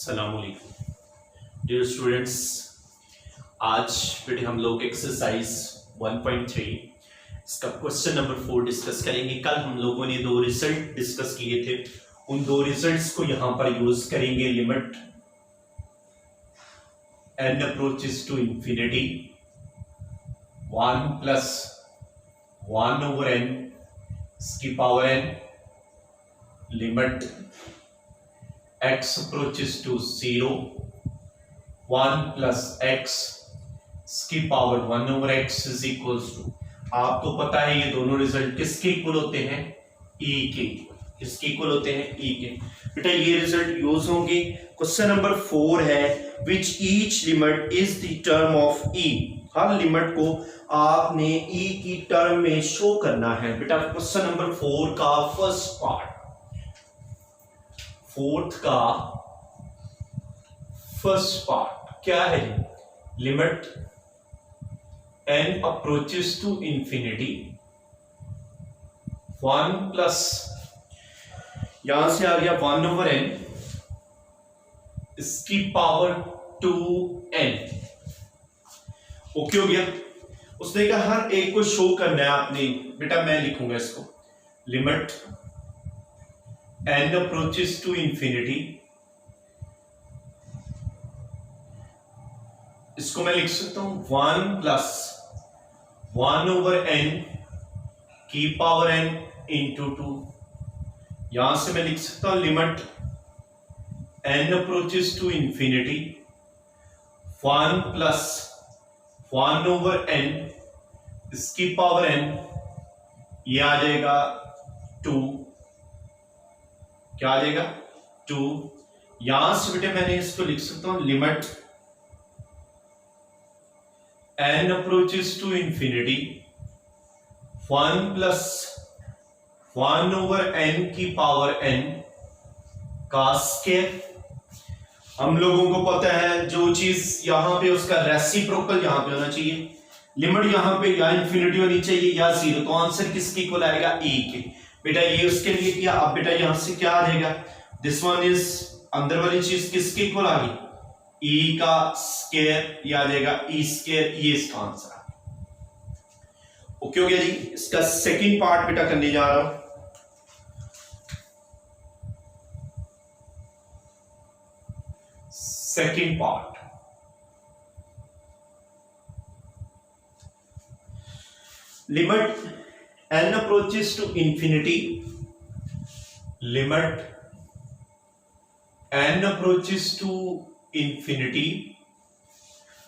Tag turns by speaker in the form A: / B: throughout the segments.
A: अस्सलामुअलैकुम dear students. आज बेटे हम लोग एक्सरसाइज 1.3 इसका क्वेश्चन नंबर 4 डिस्कस करेंगे। कल हम लोगों ने दो रिजल्ट डिस्कस किए थे, उन दो रिजल्ट्स को यहां पर यूज करेंगे। Limit n approaches to infinity 1 plus 1 over n इसकी power n, limit x approaches to 0 1 plus x इसकी power 1 over x is equals to, आपको पता है ये दोनों रिजल्ट किसके इक्वल होते हैं? e के। किसके इक्वल होते हैं? e के। बेटा ये रिजल्ट यूज होंगे। क्वेश्चन नंबर 4 है which each limit is the term of e। Her limit को आपने e की टर्म में शो करना है। बेटा क्वेश्चन नंबर 4 का फर्स्ट पार्ट, फोर्थ का फर्स्ट पार्ट क्या है? Limit n approaches to infinity 1 plus, यहां से आ गया 1 ओवर n इसकी पावर 2n। ओके हो गया। उसने कहा हर एक को शो करना है आपने। बेटा मैं लिखूंगा इसको, limit n approaches to infinity, इसको मैं लिख सकता हूं 1 प्लस 1 ओवर n की पावर n इंटू 2। यहां से मैं लिख सकता हूं limit n approaches to infinity 1 plus 1 over n इसकी पावर n, ये आ जाएगा 2। क्या आ जाएगा? 2। यहां से बेटे मैंने इसको लिख सकता हूं limit n approaches to infinity 1 plus 1 over n की पावर n का स्क्वायर। हम लोगों को पता है जो चीज यहां पे उसका रेसिप्रोकल यहां पे होना चाहिए। लिमिट यहां पे या इंफिनिटी होनी चाहिए या 0, तो आंसर किसके इक्वल आएगा? e के। बेटा ये उसके लिए किया। अब बेटा यहां से क्या आ जाएगा? दिस वन इज, अंदर वाली चीज किसके इक्वल आ गई? e का स्क्वायर, ये आ जाएगा e स्क्वायर। ये इसका आंसर है। ओके हो गया जी। इसका सेकंड पार्ट बेटा करने जा रहा हूं। Second part, limit n approaches to infinity, limit n approaches to infinity।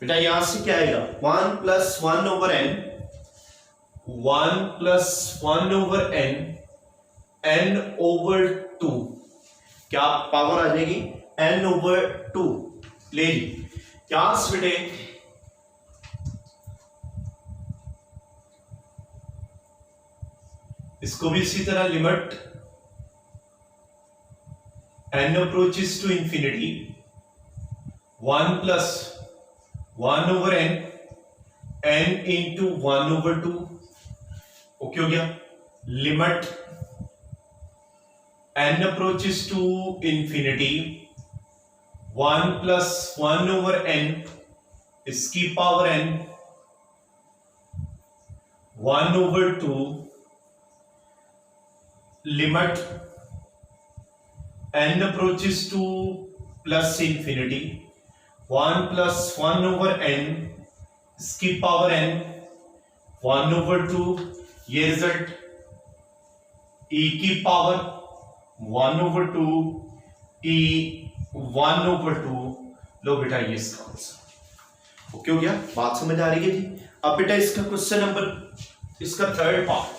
A: बेटा यहां से क्या आएगा? 1 plus 1 over n, 1 plus 1 over n, n over 2। क्या पावर आ जाएगी? n over 2। ले ली। यहां से बेटे इसको भी इसी तरह limit n approaches to infinity 1 plus 1 over n, n into 1 over 2। Okay हो गया। Limit n approaches to infinity 1 plus 1 over n इसकी power n 1 over 2, limit n approaches to plus infinity 1 plus 1 over n इसकी power n 1 over 2। ये result e की power 1 over 2, e 1 over 2। लो बेटा ये इसका आंसर। ओके हो गया। बात समझ आ रही है जी। अब बेटा इसका क्वेश्चन नंबर, इसका थर्ड पार्ट,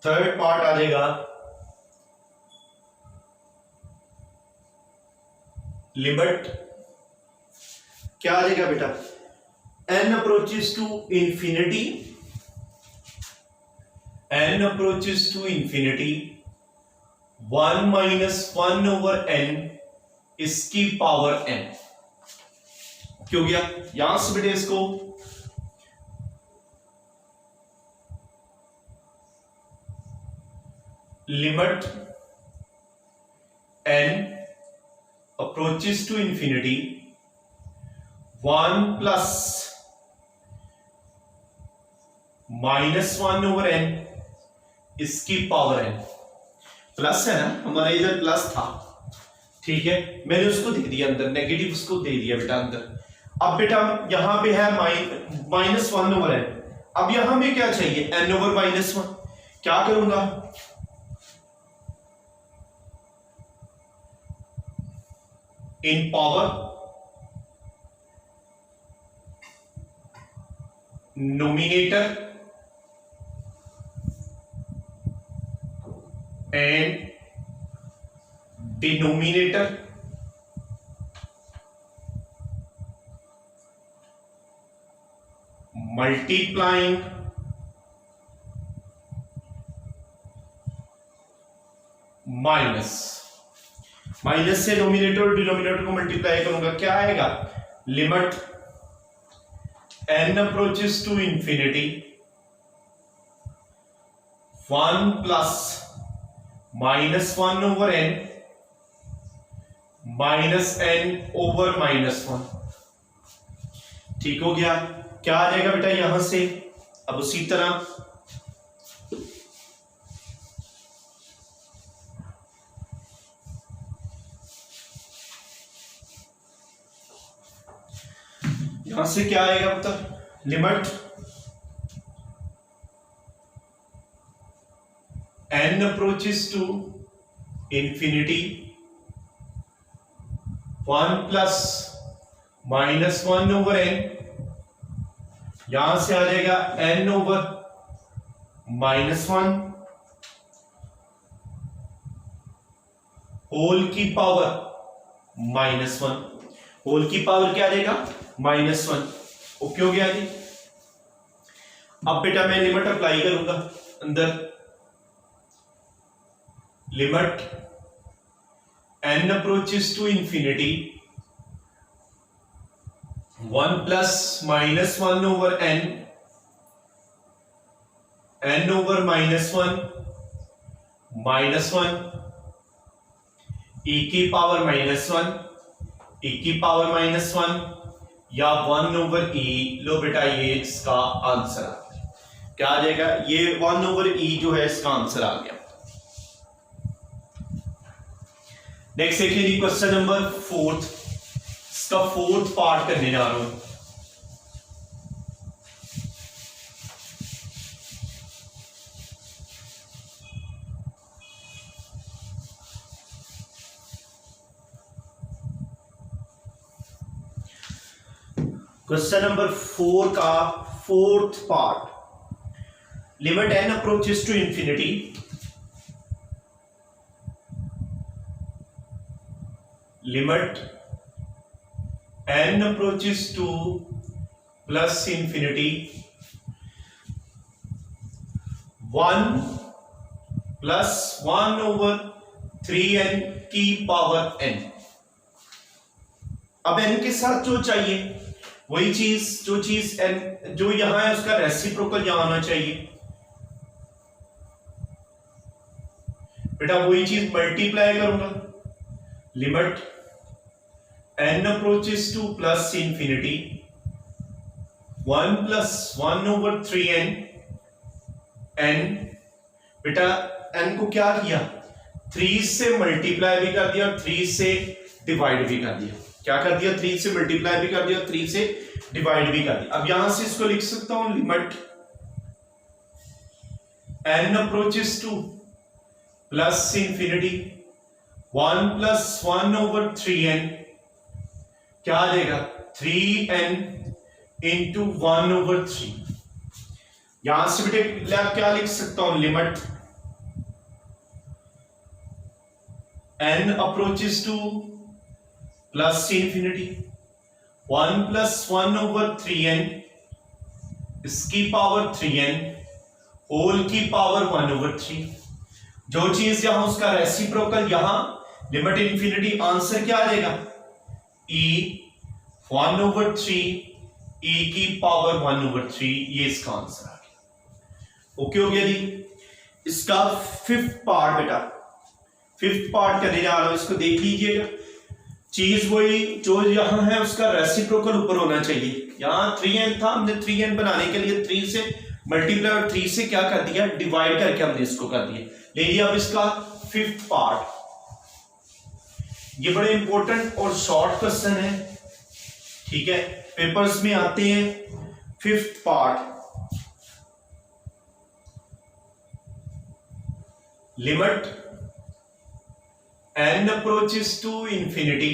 A: थर्ड पार्ट आ जाएगा लिमिट, क्या आ जाएगा बेटा? n approaches to infinity, n approaches to infinity 1 minus 1 over n इसकी पावर n। क्यों गया? यहां से बेटे इसको limit n approaches to infinity 1 plus -1 over n इसकी पावर n। प्लस है ना, हमारा इधर प्लस था, ठीक है, मैंने उसको दे दिया अंदर, नेगेटिव उसको दे दिया बेटा अंदर। अब बेटा यहां पे है -1 ओवर n, अब यहां में क्या चाहिए, n ओवर -1। क्या करूंगा, in power numerator and denominator multiplying minus से नोमिनेटर और डिनोमिनेटर को मल्टीप्लाई करूंगा, क्या आएगा, limit n approaches to infinity 1 plus -1 over n minus n over -1। ठीक हो गया, क्या आ जाएगा बेटा यहां से। अब उसी तरह यहां से क्या आएगा अब तक, limit n approaches to infinity 1 plus -1 over n, यहां से आ जाएगा n over -1 होल की पावर -1, होल की पावर क्या आ जाएगा, -1। ओके हो गया जी। अब बेटा मैं लिमिट अप्लाई करूंगा अंदर, limit n approaches to infinity 1 plus -1 over n over -1 e की पावर -1 e की पावर -1 या 1 ओवर e। लो बेटा ये इसका आंसर आ गया, क्या आ जाएगा, ये 1 ओवर e जो है इसका आंसर आ गया। नेक्स्ट देखिए जी, क्वेश्चन नंबर 4, इसका 4th पार्ट करने जा रहा हूं। क्वेश्चन नंबर 4 का 4th part, limit n approaches to infinity limit n approaches to plus infinity 1 plus 1 over 3n की पावर n। अब n के साथ जो चाहिए वही चीज, जो चीज n जो यहां है उसका रेसिप्रोकल यहां आना चाहिए बेटा, वही चीज मल्टीप्लाई करूंगा, limit n approaches to plus infinity 1 plus 1 over 3n n। बेटा n को क्या किया, 3 से मल्टीप्लाई भी कर दिया और 3 से डिवाइड भी कर दिया। क्या कर दिया, 3 से मल्टीप्लाई भी कर दिया, 3 से डिवाइड भी कर दिया। अब यहां से इसको लिख सकता हूं, limit n approaches to plus infinity 1 plus 1 over 3n, क्या आ जाएगा, 3n into 1 over 3। यहां से बेटे क्या लिख सकता हूं, limit n approaches to plus infinity 1 plus 1 over 3n इसकी पावर 3n होल की पावर 1 over 3। जो चीज यहां उसका रेसिप्रोकल यहां, लिमिट इंफिनिटी, आंसर क्या आ जाएगा, e 1 over 3 e की पावर 1 over 3, ये इसका आंसर आ गया। ओके हो गया जी।
B: इसका फिफ्थ पार्ट बेटा, फिफ्थ पार्ट करने जा रहा हूं, इसको देख लीजिएगा। चीज वही जो यहां है उसका रेसिप्रोकल ऊपर होना चाहिए। यहां 3n था, हमने 3n बनाने के लिए 3 से मल्टीप्लाई और 3 से क्या कर दिया, डिवाइड करके हमने इसको कर दिया। ले लिया अब इसका फिफ्थ पार्ट। ये बड़े इंपॉर्टेंट और शॉर्ट क्वेश्चन है, ठीक है, पेपर्स में आते हैं। Fifth part, limit n approaches to infinity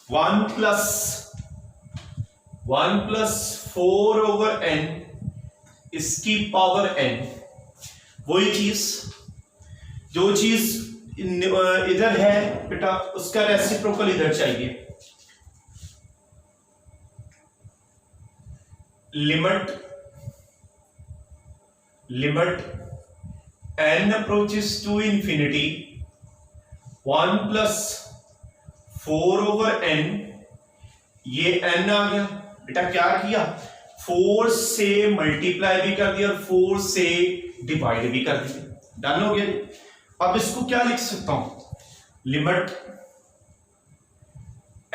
B: 1 plus 4 over n इसकी पावर n। वही चीज, जो चीज इधर है बेटा उसका रेसिप्रोकल इधर चाहिए। Limit n approaches to infinity 1 plus 4 over n, ये n आ गया बेटा। क्या किया, 4 से मल्टीप्लाई भी कर दिया और 4 से डिवाइड भी कर दिया। डन हो गया। अब इसको क्या लिख सकता हूं, limit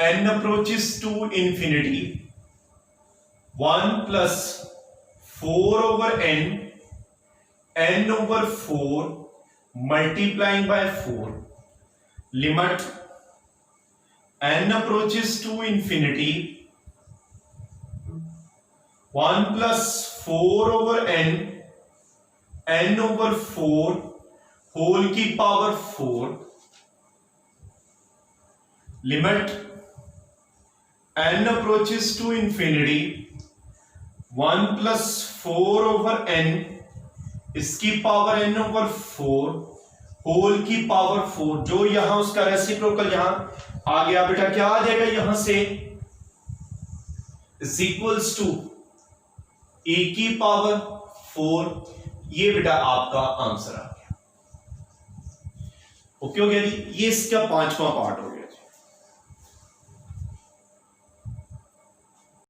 B: n approaches to infinity 1 plus 4 over n over 4 multiplying by 4, limit n approaches to infinity 1 plus 4 over n over 4 whole की power 4, limit n approaches to infinity 1 plus 4 over n इसकी पावर n ओवर 4 होल की power 4, जो यहां उसका reciprocal यहां आ गया बेटा। क्या आ जाएगा यहां से, इज इक्वल्स टू e की पावर 4। ये बेटा आपका आंसर आ गया। ओके हो गया जी, ये इसका 5वां पार्ट हो गया।